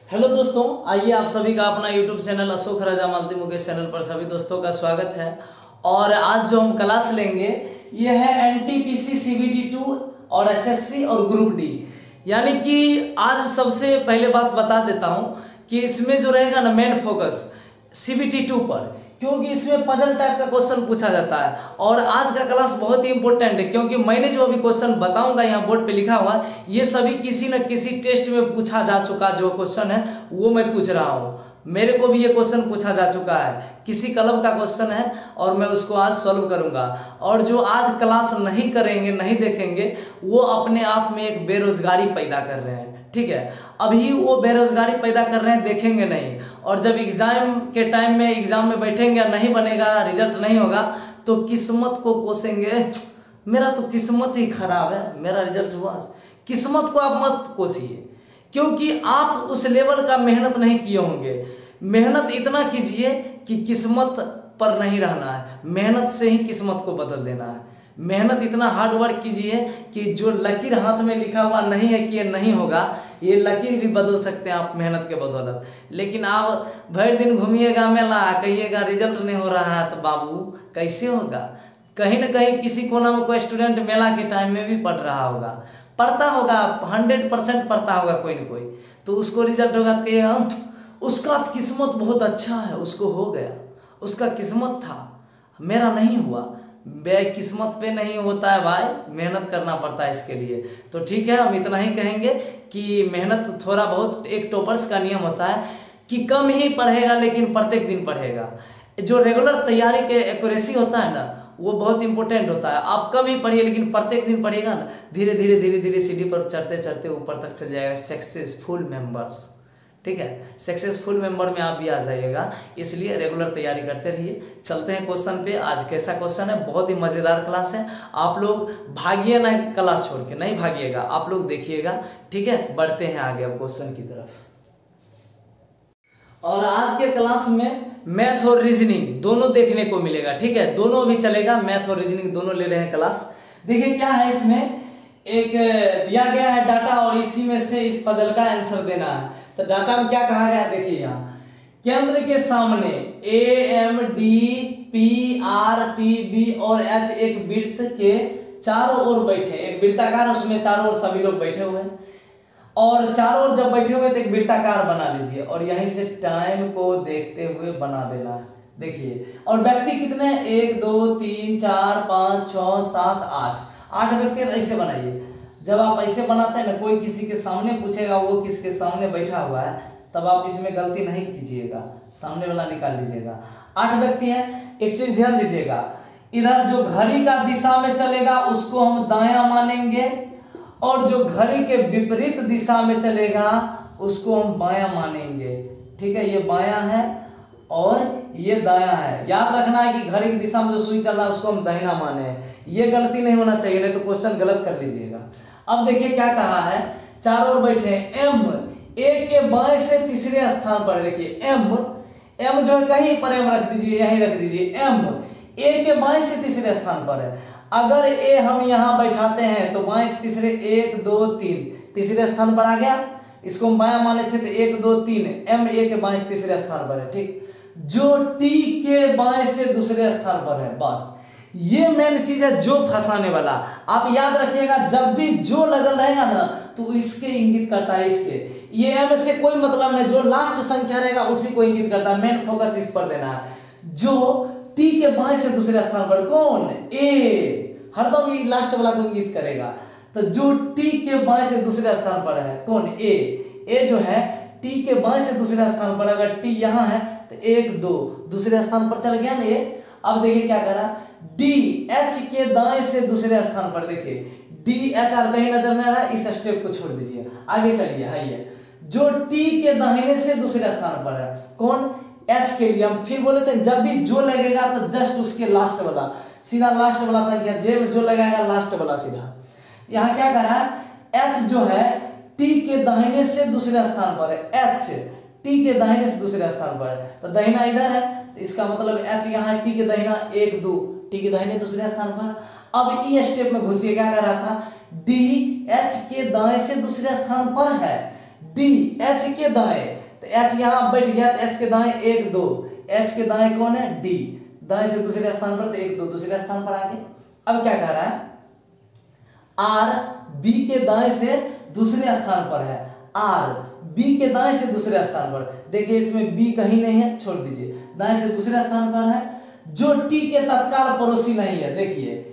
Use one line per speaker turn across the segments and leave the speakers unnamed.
Hello दोस्तों, आइए आप सभी का अपना यूट्यूब चैनल अशोक राजा मालती मुकेश चैनल पर सभी दोस्तों का स्वागत है। और आज जो हम क्लास लेंगे ये है एनटीपीसी सीबीटी 2 और एसएससी और ग्रुप डी। यानी कि आज सबसे पहले बात बता देता हूँ कि इसमें जो रहेगा ना मेन फोकस सीबीटी 2 पर, क्योंकि इसमें पजल टाइप का क्वेश्चन पूछा जाता है। और आज का क्लास बहुत ही इंपॉर्टेंट है, क्योंकि मैंने जो अभी क्वेश्चन बताऊंगा यहाँ बोर्ड पे लिखा हुआ है, ये सभी किसी न किसी टेस्ट में पूछा जा चुका जो क्वेश्चन है वो मैं पूछ रहा हूँ। मेरे को भी ये क्वेश्चन पूछा जा चुका है, किसी क्लब का क्वेश्चन है और मैं उसको आज सॉल्व करूंगा। और जो आज क्लास नहीं करेंगे, नहीं देखेंगे, वो अपने आप में एक बेरोजगारी पैदा कर रहे हैं। ठीक है, अभी वो बेरोजगारी पैदा कर रहे हैं, देखेंगे नहीं। और जब एग्जाम के टाइम में एग्जाम में बैठेंगे, नहीं बनेगा, रिजल्ट नहीं होगा, तो किस्मत को कोसेंगे, मेरा तो किस्मत ही खराब है, मेरा रिजल्ट हुआ। किस्मत को आप मत कोसिए, क्योंकि आप उस लेवल का मेहनत नहीं किए होंगे। मेहनत इतना कीजिए कि किस्मत पर नहीं रहना है, मेहनत से ही किस्मत को बदल देना है। मेहनत इतना हार्ड वर्क कीजिए कि जो लकीर हाथ में लिखा हुआ नहीं है कि ये नहीं होगा, ये लकीर भी बदल सकते हैं आप मेहनत के बदौलत। लेकिन आप भर दिन घूमिएगा मेला, कहिएगा रिजल्ट नहीं हो रहा है, तो बाबू कैसे होगा? कहीं ना कहीं किसी कोना में कोई स्टूडेंट मेला के टाइम में भी पढ़ रहा होगा, पढ़ता होगा, 100% पढ़ता होगा कोई ना कोई, तो उसको रिजल्ट होगा तो कहिएगा उसका किस्मत बहुत अच्छा है, उसको हो गया, उसका किस्मत था, मेरा नहीं हुआ। किस्मत पे नहीं होता है भाई, मेहनत करना पड़ता है इसके लिए। तो ठीक है, हम इतना ही कहेंगे कि मेहनत थोड़ा बहुत, एक टॉपर्स का नियम होता है कि कम ही पढ़ेगा लेकिन प्रत्येक दिन पढ़ेगा। जो रेगुलर तैयारी के एक्यूरेसी होता है ना, वो बहुत इंपॉर्टेंट होता है। आप कम ही पढ़िए लेकिन प्रत्येक दिन पढ़िएगा ना, धीरे धीरे धीरे धीरे सीढ़ी पर चढ़ते चढ़ते ऊपर तक चल जाएगा सक्सेसफुल मेंबर्स। ठीक है, सक्सेसफुल मेंबर में आप भी आ जाइएगा, इसलिए रेगुलर तैयारी करते रहिए। चलते हैं क्वेश्चन पे। आज कैसा क्वेश्चन है, बहुत ही मजेदार क्लास है। आप लोग भागिए ना, क्लास छोड़ के नहीं भागिएगा, आप लोग देखिएगा। ठीक है, बढ़ते हैं आगे अब क्वेश्चन की तरफ। और आज के क्लास में मैथ और रीजनिंग दोनों देखने को मिलेगा। ठीक है, दोनों भी चलेगा, मैथ और रीजनिंग दोनों ले रहे हैं क्लास। देखिए क्या है, इसमें एक दिया गया है डाटा और इसी में से इस पजल का आंसर देना है। तो डाटा में क्या कहा गया है, देखिए यहाँ केंद्र के सामने AMDPRTB और H एक वृत्त के चारों ओर बैठे, एक वृत्ताकार, उसमें चारों ओर सभी लोग बैठे हुए हैं। और चारों ओर जब बैठे हुए तो एक वृत्ताकार बना लीजिए और यहीं से टाइम को देखते हुए बना देना है। देखिए, और व्यक्ति कितने हैं, 1 2 3 4 5 6 7 8 व्यक्ति ऐसे बनाइए। जब आप ऐसे बनाते हैं ना, कोई किसी के सामने पूछेगा वो किसके सामने बैठा हुआ है, तब आप इसमें गलती नहीं कीजिएगा, सामने वाला निकाल लीजिएगा। 8 व्यक्ति हैं। एक चीज ध्यान दीजिएगा, इधर जो घड़ी का दिशा में चलेगा उसको हम दायां मानेंगे, और जो घड़ी के विपरीत दिशा में चलेगा उसको हम बायां मानेंगे। ठीक है, ये बायां है और ये दायां है। याद रखना है कि घड़ी की दिशा में जो सुई चल रहा है उसको हम दाहिना माने। ये गलती नहीं होना चाहिए, नहीं तो क्वेश्चन गलत कर लीजिएगा। अब देखिए क्या कहा है, चारों ओर बैठे हैं। M A के बाएं से तीसरे स्थान पर, देखिए M जो है कहीं पर M रख दीजिए, यहीं रख दीजिए। M A के बाएं से तीसरे स्थान पर है। अगर A हम यहाँ बैठाते हैं तो बाएं से तीसरे, 1 2 3 तीसरे स्थान पर आ गया। इसको हम बायां माने थे तो 1 2 3 M A के बाएं से तीसरे स्थान पर है। ठीक, जो T के बाएं से दूसरे स्थान पर है, बस ये मेन चीज है, जो फंसाने वाला। आप याद रखिएगा, जब भी जो लगल रहेगा ना तो इसके इंगित करता है, इसके। ये M से कोई मतलब नहीं, जो लास्ट संख्या रहेगा उसी को इंगित करता है। मेन फोकस इस पर देना है। जो T के बाएं से दूसरे स्थान पर, कौन? A, हरदम ये लास्ट वाला को इंगित करेगा। तो जो T के बाएं से दूसरे स्थान पर है, कौन? A जो है T के बाएं से दूसरे स्थान पर, अगर T यहाँ है तो 1 2 दूसरे स्थान पर चल गया ना ये। अब देखिए क्या करा, D H के दाएं से दूसरे स्थान पर, देखिए D H R कहीं नजर नहीं आ रहा है, इस स्टेप को छोड़ दीजिए, आगे चलिए। है ये जो T के दाहिने से दूसरे स्थान पर है, कौन? H के लिए हम फिर बोले थे, जब भी जो लगेगा तो जस्ट उसके लास्ट वाला, सीधा लास्ट वाला संख्या, जे जो लगाएगा लास्ट वाला सीधा। यहाँ क्या करा, H जो है T के दाहिने से दूसरे स्थान पर है, H T के दाहिने से दूसरे स्थान पर है, तो दाहिना इधर है, तो इसका मतलब H यहाँ है, T के दाहिना 1 2 T के दाहिने दूसरे स्थान पर। अब ई स्टेप में घुसिए, क्या कर रहा था, D H के दाएं से दूसरे स्थान पर है, डी एच के दाएं, तो एच यहाँ बैठ गया तो एच के दाएं 1 2, एच के दाएं कौन है डी, दाएं से दूसरे स्थान पर तो 1 2 दूसरे स्थान पर आ गए। अब क्या कह रहा है आर बी के दाएं से दूसरे स्थान पर है, आर बी के दाएं से दूसरे स्थान पर, देखिए इसमें बी कहीं नहीं है, छोड़ दीजिए, दाएं से दूसरे स्थान पर है, जो टी के तत्काल पड़ोसी नहीं है। देखिए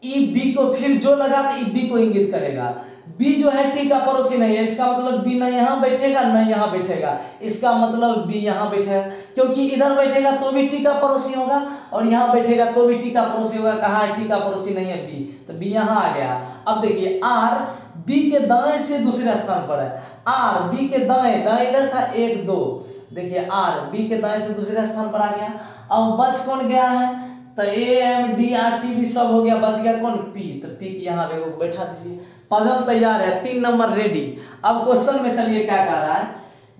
ई बी को फिर जो लगा तो ई बी को इंगित करेगा, बी जो है टी का पड़ोसी नहीं है, इसका मतलब बी ना यहाँ बैठेगा ना यहाँ बैठेगा, इसका मतलब बी यहाँ बैठेगा, क्योंकि इधर बैठेगा तो भी टी का पड़ोसी होगा और यहाँ बैठेगा तो भी टी का पड़ोसी होगा। कहाँ है टी का पड़ोसी नहीं है बी, तो बी यहाँ आ गया। अब देखिए आर बी के दाएं से दूसरे स्थान पर है, आर बी के दाएं, दाएं इधर था 1 2, देखिए आर बी के दाएं से दूसरे स्थान पर आ गया। अब बच कौन गया है, तो A M D R T भी सब हो गया, बच गया कौन पी, तो पी की यहाँ पे बैठा दीजिए। पजल तैयार है, 3 नंबर रेडी। अब क्वेश्चन में चलिए क्या कह रहा है,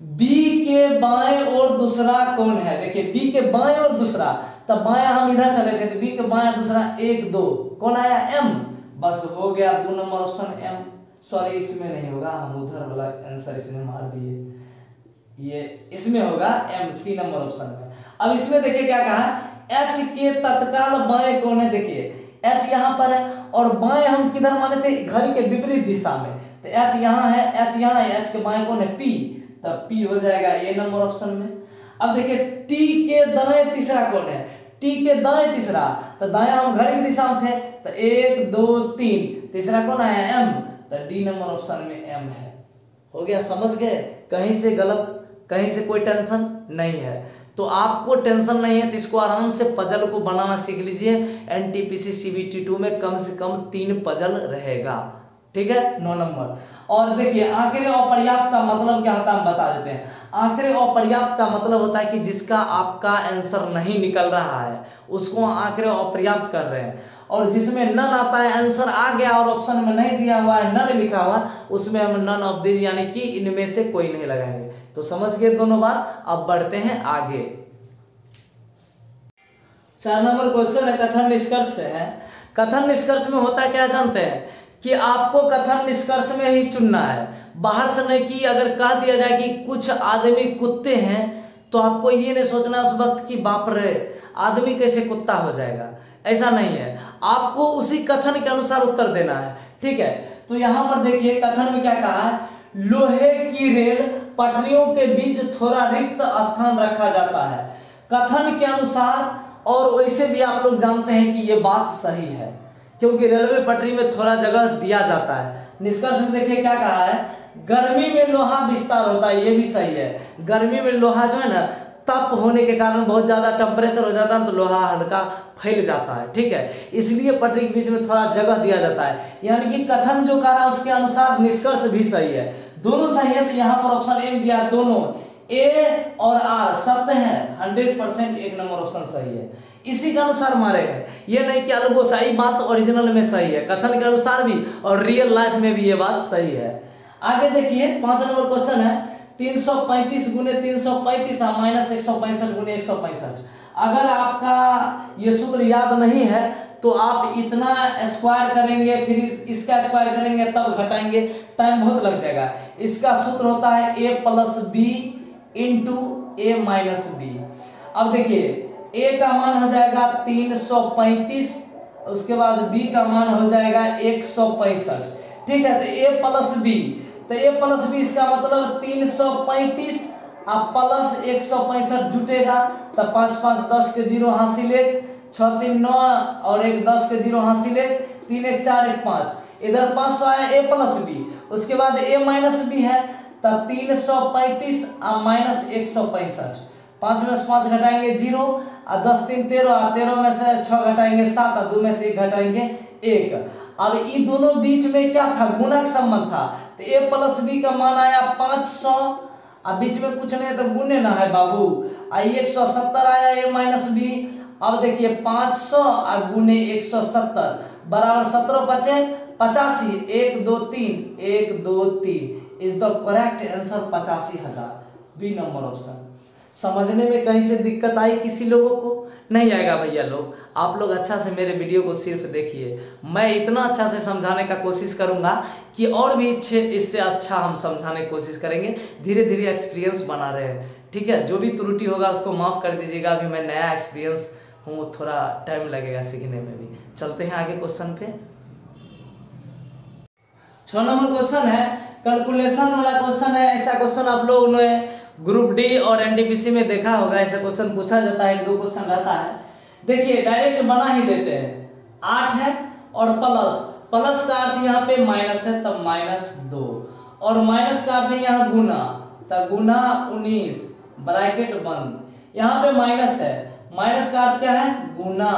बी के बाएं और दूसरा कौन है। देखिए बी के बाएं और दूसरा, तब बायां हम इधर चले थे तो बी के बायां दूसरा 1 2 कौन आया एम, बस हो गया 2 नंबर ऑप्शन एम। सॉरी इसमें नहीं होगा, हम उधर वाला आंसर इसमें मार दिए, ये इसमें होगा एम, सी नंबर ऑप्शन में। अब इसमें देखिए क्या कहा, एच के तत्काल बाएं कौन है, देखिए एच यहाँ पर है और बाएं हम किधर माने थे, घड़ी के विपरीत दिशा में, तो एच यहाँ है, एच यहाँ है, एच के बाएं कौन है पी, तब पी हो जाएगा ए नंबर ऑप्शन में। अब देखिए टी के दाएं तीसरा कौन है, टी के दाएं तीसरा, तो दाएं हम घड़ी की दिशा में थे, तो 1 2 3, तीसरा कौन आया एम, तो डी नंबर ऑप्शन में एम है। हो गया, समझ गए, कहीं से गलत कहीं से कोई टेंशन नहीं है। तो आपको टेंशन नहीं है तो इसको आराम से पजल को बनाना सीख लीजिए। एनटीपीसी सीबीटी 2 में कम से कम 3 पजल रहेगा, ठीक है 9 नंबर। और देखिए आखिरी अपर्याप्त का मतलब क्या होता है हम बता देते हैं। आखिरी अपर्याप्त का मतलब होता है कि जिसका आपका आंसर नहीं निकल रहा है उसको आखिरी अपर्याप्त कर रहे हैं, और जिसमें नन आता है आंसर आ गया और ऑप्शन में नहीं दिया हुआ है नन लिखा हुआ, उसमें हम नन ऑफ दिस यानी कि इनमें से कोई नहीं लगाएंगे। तो समझ गए दोनों बार। अब बढ़ते हैं आगे। 4 नंबर क्वेश्चन है कथन निष्कर्ष से है। कथन निष्कर्ष में होता है क्या जानते हैं कि आपको कथन निष्कर्ष में ही चुनना है, बाहर से नहीं। कि अगर कह दिया जाए कि कुछ आदमी कुत्ते हैं तो आपको ये नहीं सोचना उस वक्त कि बाप रे आदमी कैसे कुत्ता हो जाएगा, ऐसा नहीं है, आपको उसी कथन के अनुसार उत्तर देना है, ठीक है। तो यहां पर देखिए कथन में क्या कहा है, लोहे की रेल पटरियों के बीच थोड़ा रिक्त स्थान रखा जाता है। कथन के अनुसार और वैसे भी आप लोग जानते हैं कि ये बात सही है, क्योंकि रेलवे पटरी में थोड़ा जगह दिया जाता है। निष्कर्ष में देखिए क्या कहा है, गर्मी में लोहा विस्तार होता है, ये भी सही है। गर्मी में लोहा जो है ना तप होने के कारण बहुत ज्यादा टेम्परेचर हो जाता है तो लोहा हल्का फैल जाता है, ठीक है, इसलिए पटरी के बीच में थोड़ा जगह दिया जाता है। यानी कि कथन जो कह रहा है उसके अनुसार निष्कर्ष भी सही है, दोनों सही है। तो यहाँ पर ऑप्शन एम दिया, दोनों ए और आर शब्द है 100% 1 नंबर ऑप्शन सही है, इसी के अनुसार मारे हैं। ये नहीं कि अलग सही बात ओरिजिनल में सही है, कथन के अनुसार भी और रियल लाइफ में भी ये बात सही है। आगे देखिए 5 नंबर क्वेश्चन है 335 गुने 335 माइनस 165 गुने 165। अगर आपका ये सूत्र याद नहीं है तो आप इतना स्क्वायर करेंगे फिर इसका स्क्वायर करेंगे तब घटाएंगे, टाइम बहुत लग जाएगा। इसका सूत्र होता है a plus B into A minus B. अब देखिए a का मान हो जाएगा 335, उसके बाद b का मान हो जाएगा 165, ठीक है। तो a प्लस बी, तो a प्लस बी इसका मतलब 335 अब प्लस 165 जुटेगा, तो 5 5 10 के 0 हासिल 1, 6 3 9 और 1 10 के 0 हासिल 1, 3 1 4 1 5, इधर 500 आया a प्लस बी, उसके बाद a माइनस बी है तो 335 और माइनस 165, 5 में से 5 घटाएंगे 0 और 10 3 13, 13 में से 6 घटाएंगे 7 और 2 में से 1 घटाएंगे 1। अब ये दोनों बीच में क्या था, गुणा का संबंध था, तो a प्लस बी का मान आया 500, अब बीच में कुछ नहीं है तो गुने ना है बाबू, 170 आया a माइनस बी। अब देखिए 500 और गुने 170 बराबर 17 बचे 85, 1 2 3 1 2 3 is the correct answer 85,000, B number option. समझने में कहीं से दिक्कत आई किसी लोगों को? नहीं आएगा भैया लोग। आप लोग अच्छा से मेरे वीडियो को सिर्फ देखिए, मैं इतना अच्छा से समझाने का कोशिश करूंगा कि और भी इससे अच्छा हम समझाने की कोशिश करेंगे। धीरे धीरे एक्सपीरियंस बना रहे हैं, ठीक है। जो भी त्रुटि होगा उसको माफ़ कर दीजिएगा, अभी मैं नया एक्सपीरियंस हूँ, थोड़ा टाइम लगेगा सीखने में भी। चलते हैं आगे क्वेश्चन पे। 6 नंबर क्वेश्चन है, कैलकुलेशन वाला क्वेश्चन है। ऐसा क्वेश्चन आप लोगों ने ग्रुप डी और एनटीपीसी में देखा होगा। ऐसा क्वेश्चन पूछा जाता है, 1-2 क्वेश्चन रहता है। देखिए डायरेक्ट बना ही देते हैं। 8 है और प्लस का अर्थ यहाँ पे माइनस है, तब -2, और माइनस का अर्थ है यहाँ गुना, तब गुना 19 ब्रैकेट बंद। यहाँ पे माइनस है, माइनस का अर्थ क्या है, गुना,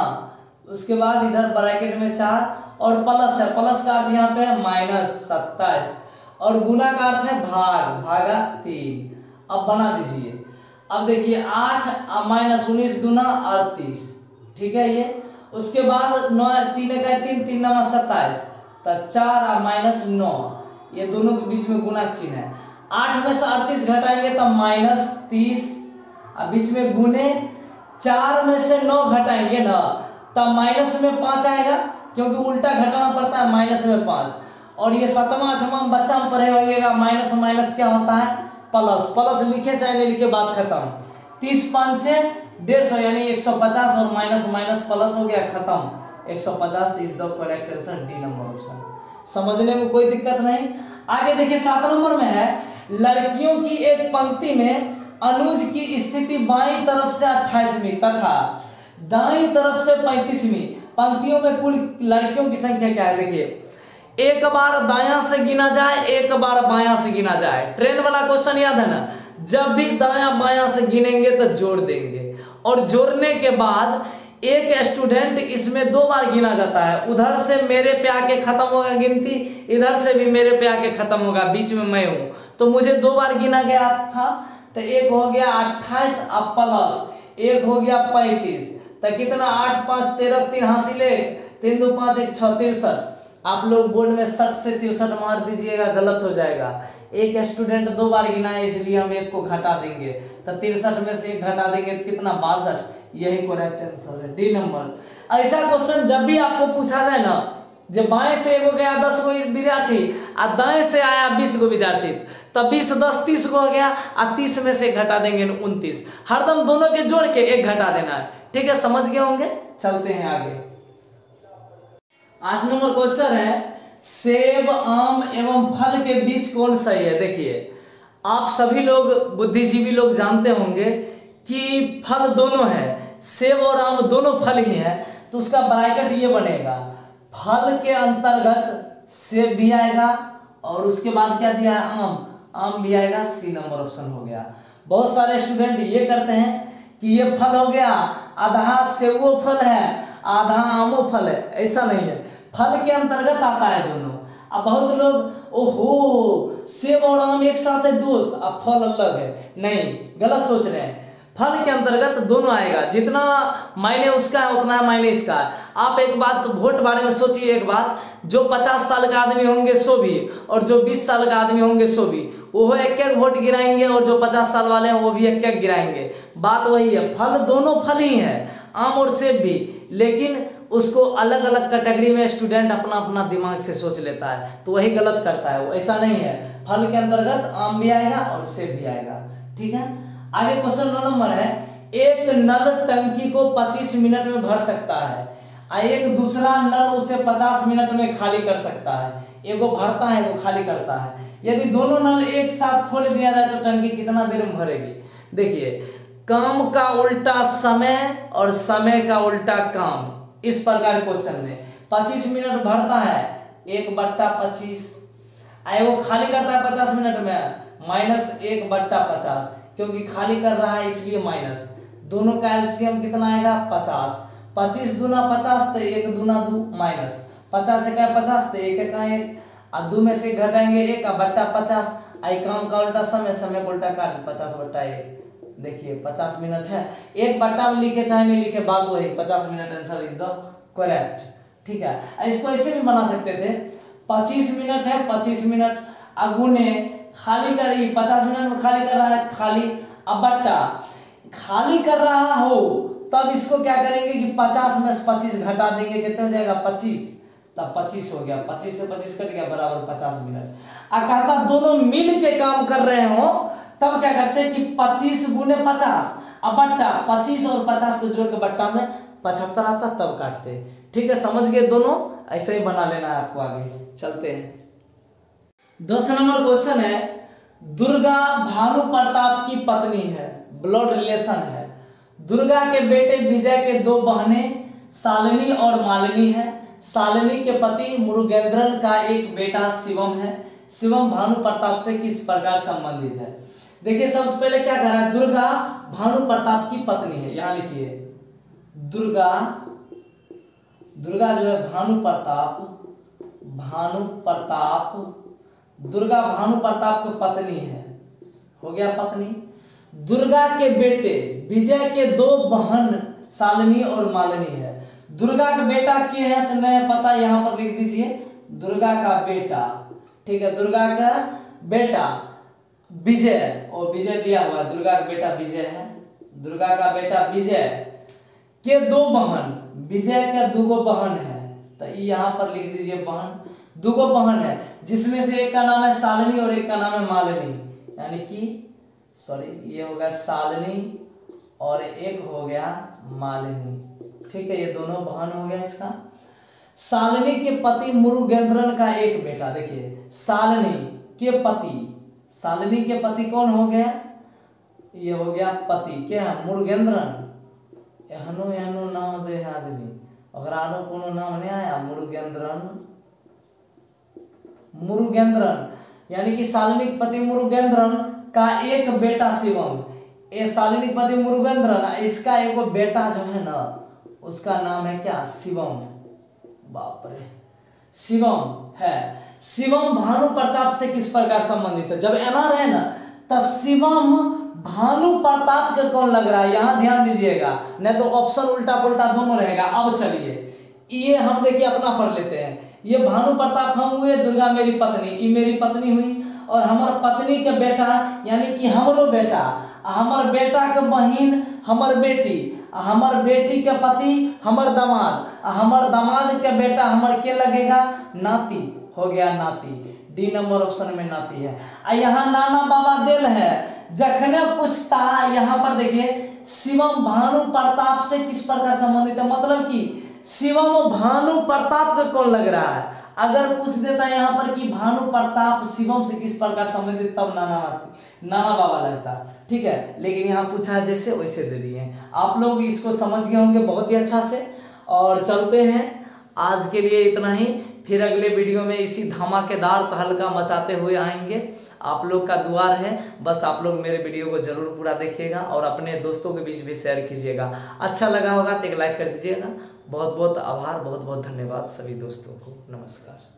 उसके बाद इधर ब्रैकेट में 4 और प्लस है, प्लस का अर्थ यहाँ पे है -27 और गुना का अर्थ है भागा 3। अब बना दीजिए। अब देखिए 8 -19 दूना 38, ठीक है ये। उसके बाद 9 3 का 3 3 9 27, तो 4 -9, ये दोनों के बीच में गुना का चिन्ह है। 8 में से 38 घटाएंगे तब -30, अब बीच में गुने 4 में से 9 घटाएंगे ना तब माइनस में 5 आएगा, क्योंकि उल्टा घटाना पड़ता है, माइनस में 5। और ये 7वां 8वां बच्चा में पढ़े होइएगा, माइनस माइनस क्या होता है, प्लस लिखे चाहे नहीं लिखे, बात खत्म। 30 5 150 यानी 150 और माइनस माइनस प्लस हो गया, खत्म। 150 is the correct answer, D number option. समझने में कोई दिक्कत नहीं। आगे देखिए 7 नंबर में है, लड़कियों की एक पंक्ति में अनुज की स्थिति बाईं तरफ से 28वीं तथा दाईं तरफ से 35वीं। पंक्तियों में कुल लड़कियों की संख्या क्या है, देखिए एक बार दायां से गिना जाए, एक बार बायां से गिना जाए। ट्रेन वाला क्वेश्चन याद है ना, जब भी दायां बायां से गिनेंगे तो जोड़ देंगे, और जोड़ने के बाद एक स्टूडेंट इसमें 2 बार गिना जाता है। उधर से मेरे पे आके खत्म होगा गिनती, इधर से भी मेरे पे आके खत्म होगा, बीच में मैं हूं, तो मुझे 2 बार गिना गया था। तो एक हो गया 28 अब प्लस एक हो गया 35, तो कितना 8 5 13 3 हासिले 3 2 5 1 6 63। आप लोग बोर्ड में 60 से 63 मार दीजिएगा, गलत हो जाएगा। एक स्टूडेंट 2 बार गिना है, इसलिए हम एक को घटा देंगे, तो 63 में से 1 घटा देंगे तो कितना 62। यही करेक्ट आंसर है, डी नंबर। ऐसा क्वेश्चन जब भी आपको पूछा जाए ना, जब बाएं से एगो गया 10 गो विद्यार्थी और दाएं से आया 20 गो विद्यार्थी, तब 20 10 30 गो हो गया, और 30 में से घटा देंगे 29। हरदम दोनों के जोड़ के 1 घटा देना है, ठीक है, समझ गए होंगे। चलते हैं आगे। 8 नंबर क्वेश्चन है, सेब आम एवं फल के बीच कौन सही है। देखिए आप सभी लोग बुद्धिजीवी लोग जानते होंगे कि फल दोनों है, सेब और आम दोनों फल ही है, तो उसका ब्रैकेट ये बनेगा, फल के अंतर्गत सेब भी आएगा और उसके बाद क्या दिया है, आम भी आएगा। सी नंबर ऑप्शन हो गया। बहुत सारे स्टूडेंट ये करते हैं कि ये फल हो गया, आधा सेबो फल है आधा आमो फल है, ऐसा नहीं है, फल के अंतर्गत आता है दोनों। अब बहुत लोग ओहो सेब और आम एक साथ है दोस्त, अब फल अलग है, नहीं, गलत सोच रहे हैं। फल के अंतर्गत दोनों आएगा, जितना मायने उसका है उतना मायने इसका है। आप एक बात वोट बारे में सोचिए, एक बात, जो 50 साल का आदमी होंगे सो भी, और जो 20 साल का आदमी होंगे सो भी, वो 1-1 वोट गिराएंगे, और जो 50 साल वाले हैं वो भी 1-1 गिराएंगे। बात वही है, फल दोनों फल ही है, आम और सेब भी, लेकिन उसको अलग अलग कैटेगरी में स्टूडेंट अपना अपना दिमाग से सोच लेता है, तो वही गलत करता है वो। ऐसा नहीं है, फल के अंतर्गत आम भी आएगा और सेब भी आएगा, ठीक है। आगे क्वेश्चन 9 नंबर है, एक नल टंकी को 25 मिनट में भर सकता है और एक दूसरा नल उसे 50 मिनट में खाली कर सकता है। एगो भरता है एगो खाली करता है। यदि दोनों नल एक साथ खोल दिया जाए तो टंकी कितना देर में भरेगी। देखिए काम का उल्टा समय और समय का उल्टा काम, इस प्रकार क्वेश्चन में 25 मिनट भरता है 1/25, वो खाली करता है 50 मिनट में -1/50, क्योंकि खाली कर रहा है इसलिए माइनस। दोनों का एलसीएम कितना आएगा 50, 25 दूना 50, तो 1 दूना 2 माइनस 50 से 50, तो 1 का 1, और 2 में से घटाएंगे 1/50। आई काम का उल्टा समय, समय का उल्टा काट 50/1। देखिए 50 मिनट है, 1 बट्टा में लिखे चाहे नहीं लिखे, बात वही, 50 minute answer is the correct, ठीक है। इसको ऐसे भी बना सकते थे, 25 मिनट है 25 मिनट अगुने खाली कर, 50 मिनट में खाली कर रहा है खाली, अब बट्टा खाली कर रहा हो तब इसको क्या करेंगे कि 50 में से 25 घटा देंगे, कितने हो जाएगा 25, तब 25 हो गया, 25 से 25 कट गया बराबर 50 मिनट। कहता दोनों मिल के काम कर रहे हो तब क्या करते हैं कि 25 गुने 50 अब बट्टा 25 और 50 को जोड़ के बट्टा में 75 आता तब काटते हैं। ठीक है, समझ गए दोनों, ऐसे ही बना लेना है आपको। आगे चलते हैं। 10 नंबर क्वेश्चन है, दुर्गा भानु प्रताप की पत्नी है, ब्लड रिलेशन है। दुर्गा के बेटे विजय के 2 बहनें शालिनी और मालिनी है। शालिनी के पति मुरुगेंद्रन का एक बेटा शिवम है। शिवम भानु प्रताप से किस प्रकार संबंधित है? देखिए सबसे पहले क्या कर रहा है, दुर्गा भानु प्रताप की पत्नी है, यहां लिखिए दुर्गा जो है भानु प्रताप दुर्गा भानु प्रताप की पत्नी है, हो गया पत्नी। दुर्गा के बेटे विजय के 2 बहन शालिनी और मालिनी है। दुर्गा का बेटा क्या है से नहीं पता, यहां पर लिख दीजिए दुर्गा का बेटा। ठीक है, दुर्गा का बेटा विजय, और विजय दिया हुआ है, दुर्गा का बेटा विजय है। दुर्गा का बेटा विजय के 2 बहन, विजय के 2 बहन है, तो यहां पर लिख दीजिए बहन, 2 बहन है, जिसमें से एक का नाम है शालिनी और एक का नाम है मालिनी, यानी कि सॉरी ये हो गया शालिनी और एक हो गया मालिनी। ठीक है, ये दोनों बहन हो गया इसका। शालिनी के पति मुरुगेंद्रन का एक बेटा, देखिए शालिनी के पति कौन हो गया, ये हो गया पति क्या है मुरुगेंद्रन। एहनो नाम दे आदमी, अगर आनो कोनो नाम नहीं आया, मुरुगेंद्रन यानी कि शालिनी के पति मुरुगेंद्रन का एक बेटा शिवम। ये शालिनी के पति मुरुगेंद्रन, इसका एक बेटा जो है ना उसका नाम है क्या, शिवम। बाप रे, शिवम है। शिवम भानु प्रताप से किस प्रकार संबंधित है? जब एनआर है ना तो शिवम भानु प्रताप के कौन लग रहा है, यहां ध्यान दीजिएगा, नहीं तो ऑप्शन उल्टा पुल्टा दोनों रहेगा। अब चलिए ये हम देखिए अपना पढ़ लेते हैं। ये भानु प्रताप हम हुए, दुर्गा मेरी पत्नी, ये मेरी पत्नी हुई, और हमार पत्नी के बेटा यानी कि हमरो बेटा, हमार बेटा के बहिन हमर बेटी, हमर बेटी के पति हमर दामाद, हमर दामाद के बेटा हमर के लगेगा, नाती, हो गया नाती। डी नंबर ऑप्शन में नाती है। यहाँ नाना बाबा दिल है, जखने पूछता यहाँ पर देखिए शिवम भानु प्रताप से किस प्रकार संबंधित है, मतलब कि शिवम भानु प्रताप का कौन लग रहा है। अगर पूछ देता है यहाँ पर कि भानु प्रताप शिवम से किस प्रकार संबंधित, तब नाना बाबा लगता। ठीक है, लेकिन यहाँ पूछा है जैसे वैसे दे दिए। आप लोग इसको समझ गए होंगे बहुत ही अच्छा से। और चलते हैं, आज के लिए इतना ही, फिर अगले वीडियो में इसी धमाकेदार तहलका मचाते हुए आएंगे। आप लोग का दुआर है, बस आप लोग मेरे वीडियो को जरूर पूरा देखिएगा और अपने दोस्तों के बीच भी शेयर कीजिएगा। अच्छा लगा होगा तो एक लाइक कर दीजिएगा। बहुत बहुत आभार, बहुत बहुत धन्यवाद सभी दोस्तों को। नमस्कार।